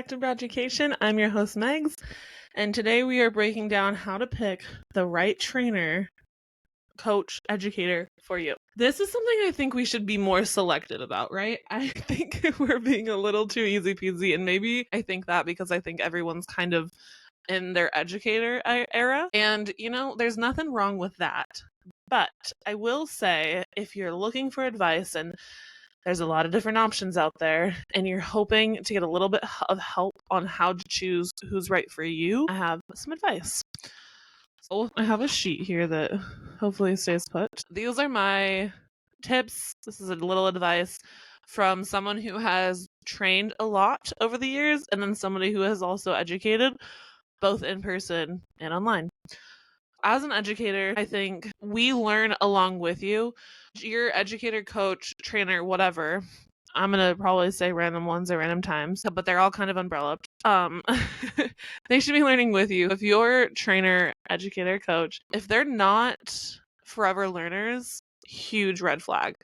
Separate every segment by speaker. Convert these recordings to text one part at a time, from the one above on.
Speaker 1: back to Education. I'm your host, Megs, and today we are breaking down how to pick the right trainer, coach, educator for you. This is something I think we should be more selective about, right? I think we're being a little too easy peasy, and maybe I think that because I think everyone's kind of in their educator era, and there's nothing wrong with that. But I will say, if you're looking for advice and there's a lot of different options out there, and you're hoping to get a little bit of help on how to choose who's right for you, I have some advice. So I have a sheet here that hopefully stays put. These are my tips. This is a little advice from someone who has trained a lot over the years, and then somebody who has also educated, both in person and online. As an educator, I think we learn along with you. Your educator, coach, trainer, whatever. I'm going to probably say random ones at random times, but they're all kind of umbrella. They should be learning with you. If your trainer, educator, coach, if they're not forever learners, huge red flag.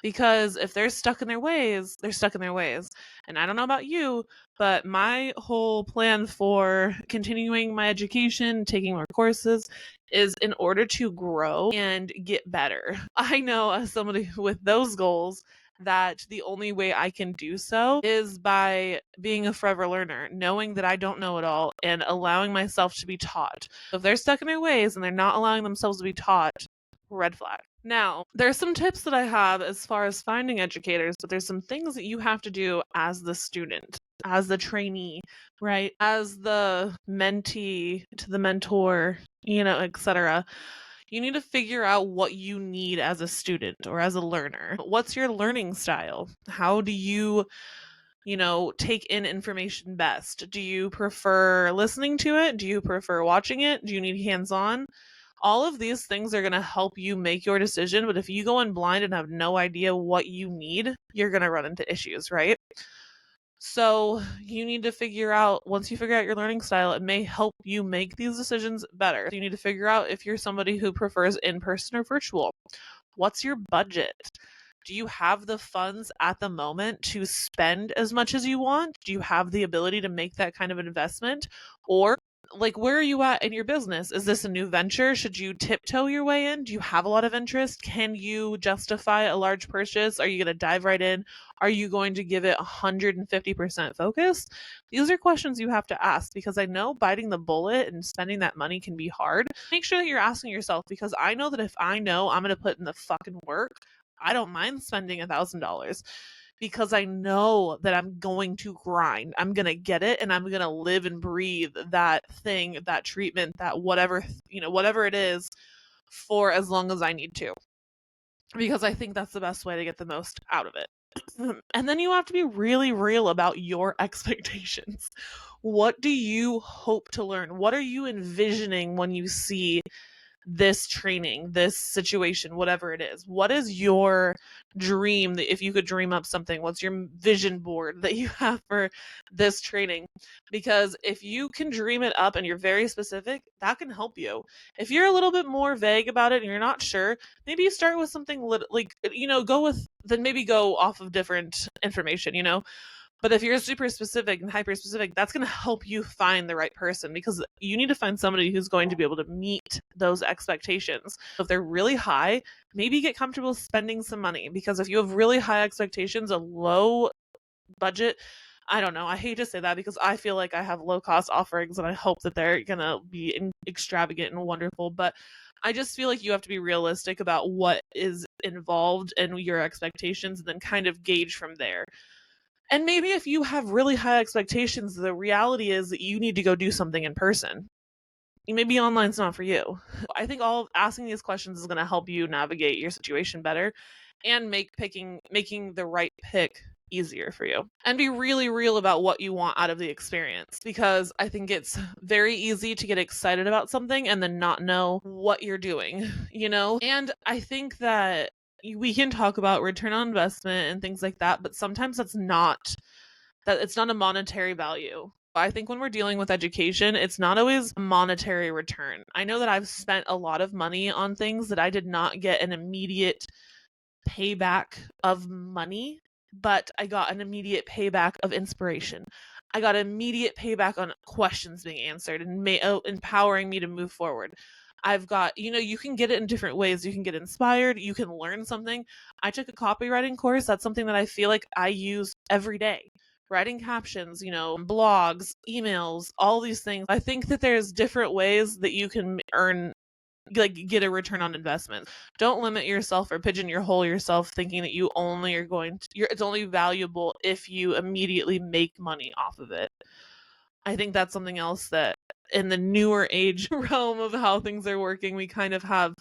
Speaker 1: Because if they're stuck in their ways, they're stuck in their ways. And I don't know about you, but my whole plan for continuing my education, taking more courses, is in order to grow and get better. I know as somebody with those goals that the only way I can do so is by being a forever learner, knowing that I don't know it all and allowing myself to be taught. If they're stuck in their ways and they're not allowing themselves to be taught, red flag. Now, there's some tips that I have as far as finding educators, but there's some things that you have to do as the student, as the trainee, right? As the mentee to the mentor, etc. You need to figure out what you need as a student or as a learner. What's your learning style? How do you take in information best? Do you prefer listening to it? Do you prefer watching it? Do you need hands-on? All of these things are going to help you make your decision, but if you go in blind and have no idea what you need, you're going to run into issues, right? So you need to figure out, once you figure out your learning style, it may help you make these decisions better. You need to figure out if you're somebody who prefers in-person or virtual. What's your budget? Do you have the funds at the moment to spend as much as you want? Do you have the ability to make that kind of investment? Or where are you at in your business? Is this a new venture? Should you tiptoe your way in? Do you have a lot of interest? Can you justify a large purchase? Are you going to dive right in? Are you going to give it 150% focus? These are questions you have to ask, because I know biting the bullet and spending that money can be hard. Make sure that you're asking yourself, because I know that if I know I'm going to put in the fucking work, I don't mind spending $1,000. Because I know that I'm going to grind. I'm going to get it, and I'm going to live and breathe that thing, that treatment, that whatever it is, for as long as I need to. Because I think that's the best way to get the most out of it. And then you have to be really real about your expectations. What do you hope to learn? What are you envisioning when you see this training, this situation, whatever it is? What is your dream? That if you could dream up something, what's your vision board that you have for this training? Because if you can dream it up and you're very specific, that can help you. If you're a little bit more vague about it and you're not sure, maybe you start with something go off of different information. But if you're super specific and hyper specific, that's going to help you find the right person, because you need to find somebody who's going to be able to meet those expectations. If they're really high, maybe get comfortable spending some money, because if you have really high expectations, a low budget, I don't know, I hate to say that because I feel like I have low cost offerings and I hope that they're going to be extravagant and wonderful, but I just feel like you have to be realistic about what is involved and your expectations, and then kind of gauge from there. And maybe if you have really high expectations, the reality is that you need to go do something in person. Maybe online's not for you. I think all of asking these questions is going to help you navigate your situation better and making the right pick easier for you. And be really real about what you want out of the experience, because I think it's very easy to get excited about something and then not know what you're doing, And I think that we can talk about return on investment and things like that, but sometimes it's not a monetary value. I think when we're dealing with education, it's not always a monetary return. I know that I've spent a lot of money on things that I did not get an immediate payback of money, but I got an immediate payback of inspiration. I got immediate payback on questions being answered and empowering me to move forward. I've got, you can get it in different ways. You can get inspired, you can learn something. I took a copywriting course. That's something that I feel like I use every day. Writing captions, blogs, emails, all these things. I think that there's different ways that you can earn, like, get a return on investment. Don't limit yourself or pigeonhole yourself thinking that you only are going to, it's only valuable if you immediately make money off of it. I think that's something else that in the newer age realm of how things are working, we kind of have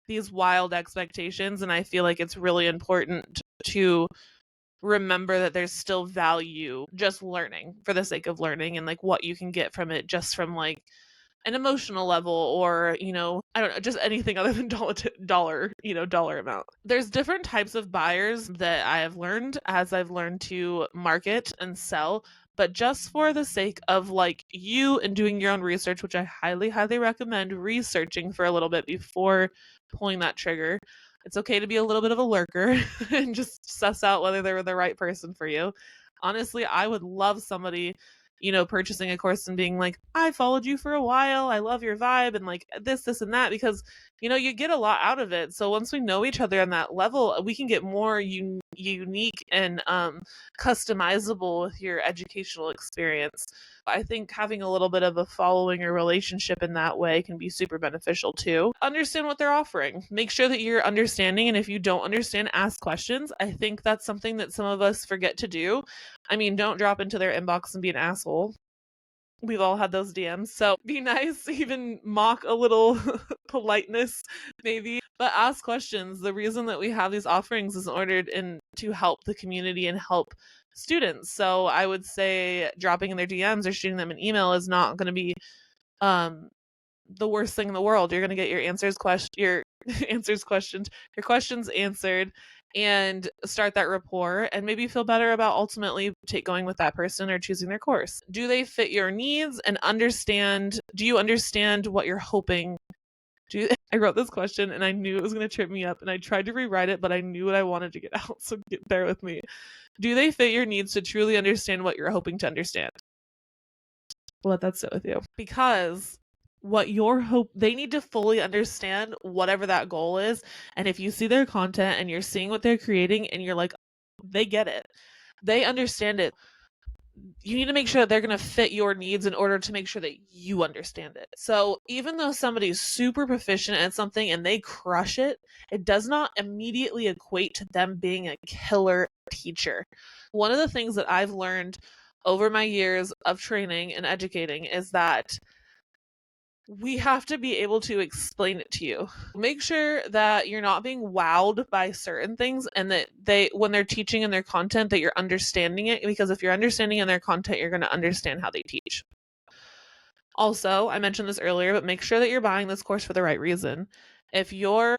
Speaker 1: these wild expectations. And I feel like it's really important to remember that there's still value just learning for the sake of learning, and like what you can get from it just from like an emotional level, or I don't know, just anything other than dollar amount. There's different types of buyers that I have learned as I've learned to market and sell, but just for the sake of like you and doing your own research, which I highly recommend researching for a little bit before pulling that trigger. It's okay to be a little bit of a lurker and just suss out whether they're the right person for you. Honestly, I would love somebody, purchasing a course and being like, I followed you for a while. I love your vibe and like this, and that, because, you get a lot out of it. So once we know each other on that level, we can get more unique and customizable with your educational experience. I think having a little bit of a following or relationship in that way can be super beneficial too. Understand what they're offering. Make sure that you're understanding, and if you don't understand, ask questions. I think that's something that some of us forget to do. I mean, don't drop into their inbox and be an asshole. We've all had those DMs. So be nice, even mock a little politeness, maybe, but ask questions. The reason that we have these offerings is in order to help the community and help students. So I would say dropping in their DMs or shooting them an email is not going to be the worst thing in the world. You're going to get your your questions answered, and start that rapport, and maybe feel better about ultimately going with that person or choosing their course. Do they fit your needs, and do you understand what you're hoping? I wrote this question and I knew it was going to trip me up, and I tried to rewrite it, but I knew what I wanted to get out, so bear with me. Do they fit your needs to truly understand what you're hoping to understand? Let that sit with you. Because they need to fully understand whatever that goal is. And if you see their content and you're seeing what they're creating and you're like, they get it, they understand it, you need to make sure that they're going to fit your needs in order to make sure that you understand it. So even though somebody's super proficient at something and they crush it, it does not immediately equate to them being a killer teacher. One of the things that I've learned over my years of training and educating is that we have to be able to explain it to you. Make sure that you're not being wowed by certain things, and that when they're teaching in their content, that you're understanding it, because if you're understanding in their content, you're going to understand how they teach. Also, I mentioned this earlier, but make sure that you're buying this course for the right reason. If you're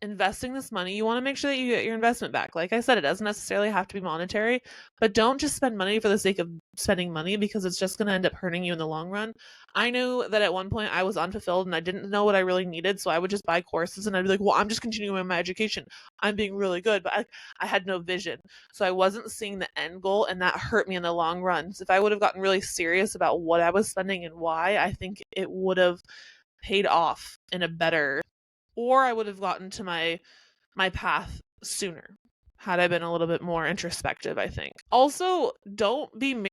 Speaker 1: investing this money, you want to make sure that you get your investment back. Like I said, it doesn't necessarily have to be monetary, but don't just spend money for the sake of spending money, because it's just going to end up hurting you in the long run. I knew that at one point I was unfulfilled and I didn't know what I really needed, so I would just buy courses and I'd be like, well, I'm just continuing my education. I'm being really good, but I had no vision. So I wasn't seeing the end goal, and that hurt me in the long run. So if I would have gotten really serious about what I was spending and why, I think it would have paid off in a better, or I would have gotten to my path sooner had I been a little bit more introspective, I think. Also, don't be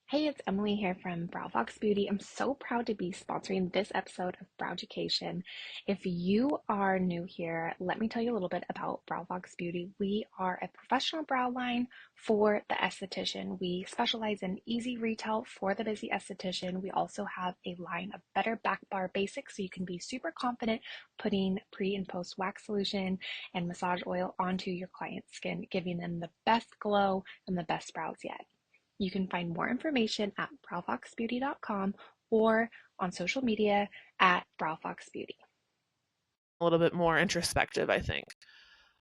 Speaker 2: Hey, it's Emily here from Brow Fox Beauty. I'm so proud to be sponsoring this episode of Brow Education. If you are new here, let me tell you a little bit about Brow Fox Beauty. We are a professional brow line for the esthetician. We specialize in easy retail for the busy esthetician. We also have a line of better back bar basics, so you can be super confident putting pre and post wax solution and massage oil onto your client's skin, giving them the best glow and the best brows yet. You can find more information at browfoxbeauty.com or on social media at browfoxbeauty.
Speaker 1: a little bit more introspective, I think.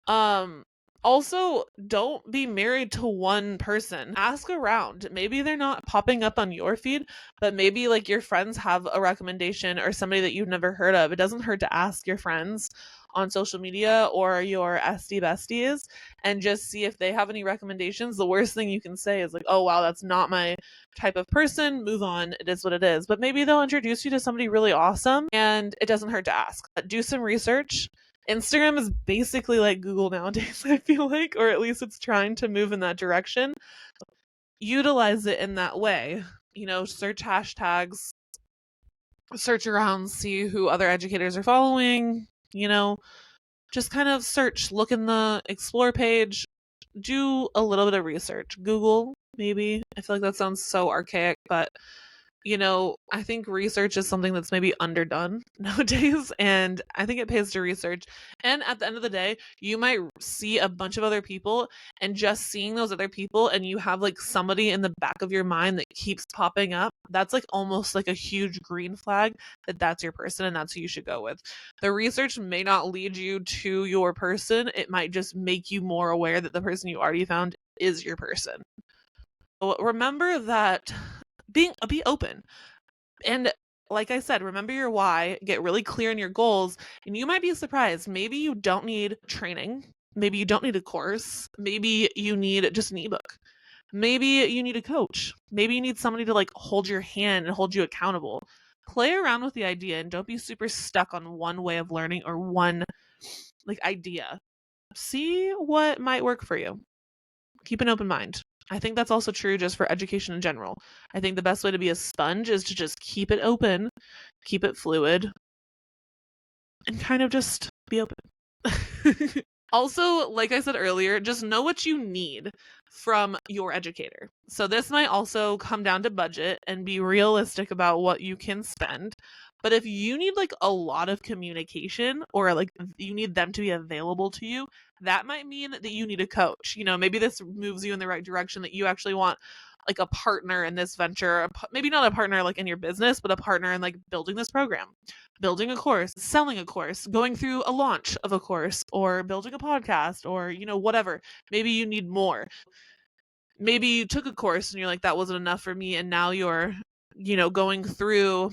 Speaker 1: Um Also, don't be married to one person. Ask around. Maybe they're not popping up on your feed, but maybe like your friends have a recommendation or somebody that you've never heard of. It doesn't hurt to ask your friends on social media or your SD besties and just see if they have any recommendations. The worst thing you can say is like, oh, wow, that's not my type of person. Move on. It is what it is. But maybe they'll introduce you to somebody really awesome and it doesn't hurt to ask. Do some research. Instagram is basically like Google nowadays, I feel like, or at least it's trying to move in that direction. Utilize it in that way. Search hashtags, search around, see who other educators are following, just kind of search, look in the explore page, do a little bit of research. Google, maybe. I feel like that sounds so archaic, but I think research is something that's maybe underdone nowadays, and I think it pays to research. And at the end of the day, you might see a bunch of other people, and just seeing those other people, and you have like somebody in the back of your mind that keeps popping up, that's like almost like a huge green flag that that's your person and that's who you should go with. The research may not lead you to your person, it might just make you more aware that the person you already found is your person. So remember that be open. And like I said, remember your why, get really clear in your goals, and you might be surprised. Maybe you don't need training. Maybe you don't need a course. Maybe you need just an ebook. Maybe you need a coach. Maybe you need somebody to like hold your hand and hold you accountable. Play around with the idea and don't be super stuck on one way of learning or one like idea. See what might work for you. Keep an open mind. I think that's also true just for education in general. I think the best way to be a sponge is to just keep it open, keep it fluid, and kind of just be open. Also, like I said earlier, just know what you need from your educator. So this might also come down to budget and be realistic about what you can spend. But if you need like a lot of communication or like you need them to be available to you, that might mean that you need a coach. Maybe this moves you in the right direction that you actually want like a partner in this venture, maybe not a partner like in your business, but a partner in like building this program, building a course, selling a course, going through a launch of a course, or building a podcast, or, whatever. Maybe you need more. Maybe you took a course and you're like, that wasn't enough for me. And now you're, going through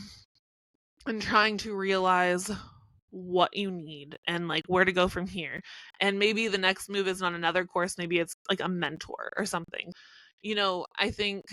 Speaker 1: and trying to realize what you need and like where to go from here. And maybe the next move is not another course. Maybe it's like a mentor or something. I think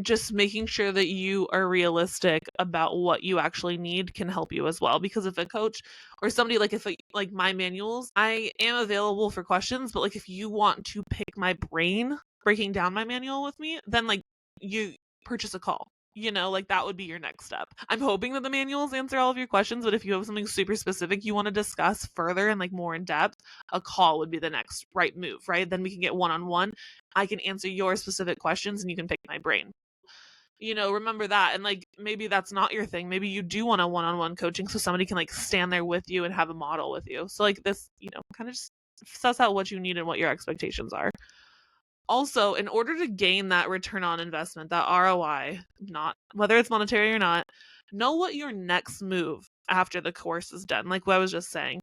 Speaker 1: just making sure that you are realistic about what you actually need can help you as well. Because if a coach or somebody like my manuals, I am available for questions, but like if you want to pick my brain breaking down my manual with me, then like you purchase a call. Like that would be your next step. I'm hoping that the manuals answer all of your questions, but if you have something super specific you want to discuss further and like more in depth, a call would be the next right move, right? Then we can get one-on-one. I can answer your specific questions and you can pick my brain. Remember that. And like maybe that's not your thing. Maybe you do want a one-on-one coaching so somebody can like stand there with you and have a model with you. So like this, kind of just suss out what you need and what your expectations are. Also, in order to gain that return on investment, that ROI, not whether it's monetary or not, know what your next move after the course is done. Like what I was just saying,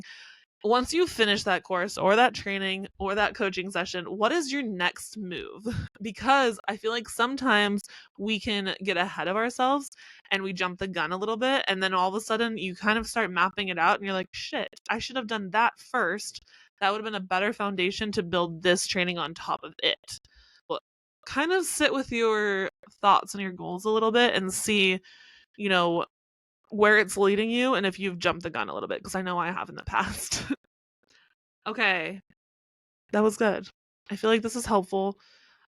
Speaker 1: once you finish that course or that training or that coaching session, what is your next move? Because I feel like sometimes we can get ahead of ourselves and we jump the gun a little bit. And then all of a sudden you kind of start mapping it out and you're like, shit, I should have done that first. That would have been a better foundation to build this training on top of it. Well, kind of sit with your thoughts and your goals a little bit and see, you know, where it's leading you and if you've jumped the gun a little bit, because I know I have in the past. Okay, that was good. I feel like this is helpful.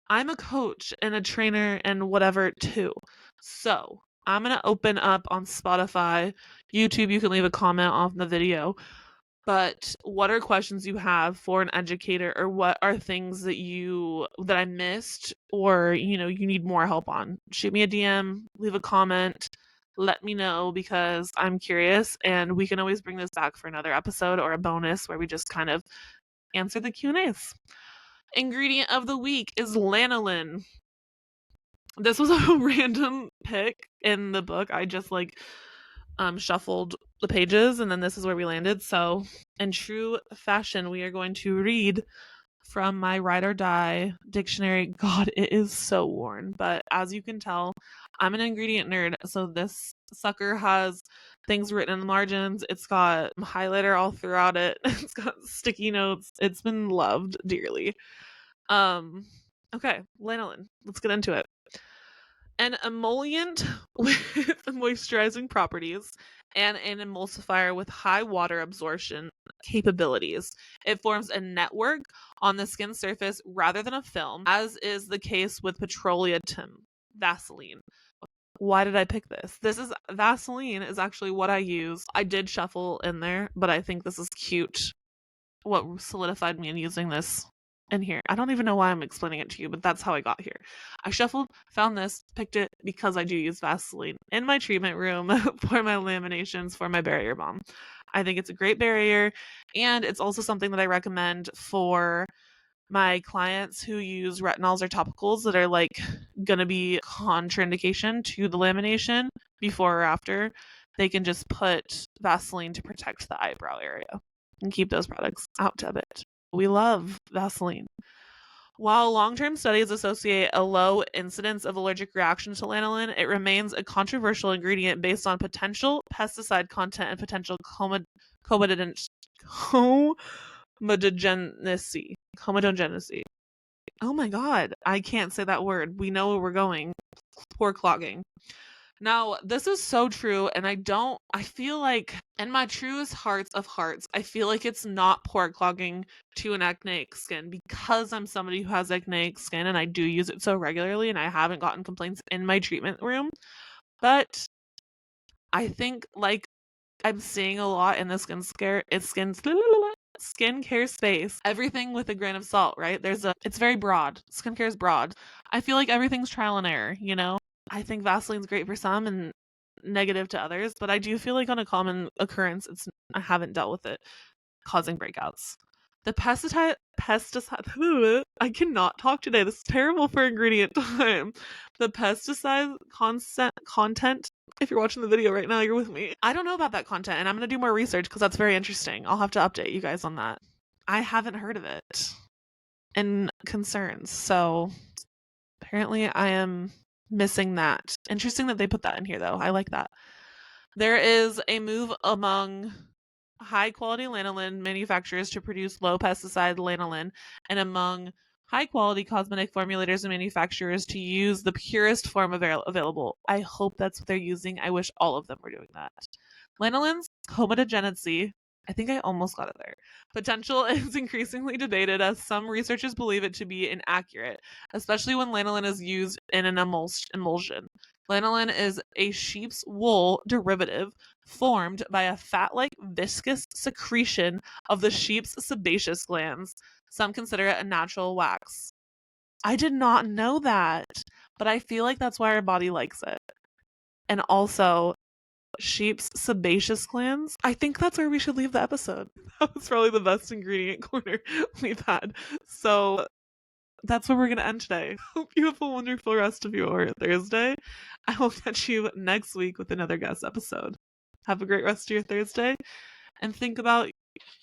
Speaker 1: I'm a coach and a trainer and whatever too. So I'm going to open up on Spotify, YouTube. You can leave a comment on the video. But what are questions you have for an educator, or what are things that I missed, or you need more help on? Shoot me a DM, leave a comment, let me know, because I'm curious, and we can always bring this back for another episode or a bonus where we just kind of answer the Q&As. Ingredient of the week is lanolin. This was a random pick in the book. I just shuffled the pages and then this is where we landed. So in true fashion, we are going to read from my Ride or Die dictionary. God, it is so worn, but as you can tell, I'm an ingredient nerd, so this sucker has things written in the margins. It's got highlighter all throughout it. It's got sticky notes. It's been loved dearly. Okay, lanolin. Let's get into it. An emollient with moisturizing properties and an emulsifier with high water absorption capabilities. It forms a network on the skin surface rather than a film, as is the case with petroleum Vaseline. Why did I pick this? This is Vaseline is actually what I use. I did shuffle in there, but I think this is cute. What solidified me in using this in here. I don't even know why I'm explaining it to you, but that's how I got here. I shuffled, found this, picked it because I do use Vaseline in my treatment room for my laminations for my barrier balm. I think it's a great barrier, and it's also something that I recommend for my clients who use retinols or topicals that are like gonna be contraindication to the lamination before or after. They can just put Vaseline to protect the eyebrow area and keep those products out of it. We love Vaseline. While long-term studies associate a low incidence of allergic reaction to lanolin, it remains a controversial ingredient based on potential pesticide content and potential comedogenesis. Oh my god, I can't say that word. We know where we're going. Poor clogging. Now, this is so true, and I feel like, in my truest hearts of hearts, I feel like it's not pore clogging to an acneic skin because I'm somebody who has acneic skin and I do use it so regularly and I haven't gotten complaints in my treatment room. But I think, like, I'm seeing a lot in the skincare space. Everything with a grain of salt, right? It's very broad. Skincare is broad. I feel like everything's trial and error, you know? I think Vaseline's great for some and negative to others, but I do feel like on a common occurrence, I haven't dealt with it causing breakouts. The pesticide I cannot talk today. This is terrible for ingredient time. The pesticide content, if you're watching the video right now, you're with me. I don't know about that content, and I'm going to do more research because that's very interesting. I'll have to update you guys on that. I haven't heard of it and concerns, so apparently I am missing that. Interesting that they put that in here, though. I like that. There is a move among high quality lanolin manufacturers to produce low pesticide lanolin, and among high quality cosmetic formulators and manufacturers to use the purest form available. I hope that's what they're using. I wish all of them were doing that. Lanolin's comedogenesis, I think I almost got it there, potential is increasingly debated as some researchers believe it to be inaccurate, especially when lanolin is used in an emulsion. Lanolin is a sheep's wool derivative formed by a fat-like viscous secretion of the sheep's sebaceous glands. Some consider it a natural wax. I did not know that, but I feel like that's why our body likes it. And also, sheep's sebaceous glands. I think that's where we should leave the episode. That was probably the best ingredient corner we've had. So that's where we're going to end today. Hope you have a wonderful rest of your Thursday. I will catch you next week with another guest episode. Have a great rest of your Thursday, and think about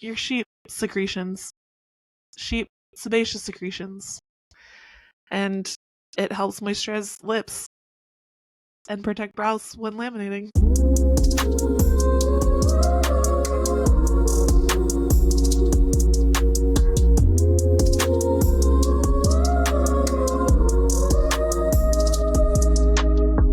Speaker 1: your sheep secretions, sheep sebaceous secretions, and it helps moisturize lips and protect brows when laminating.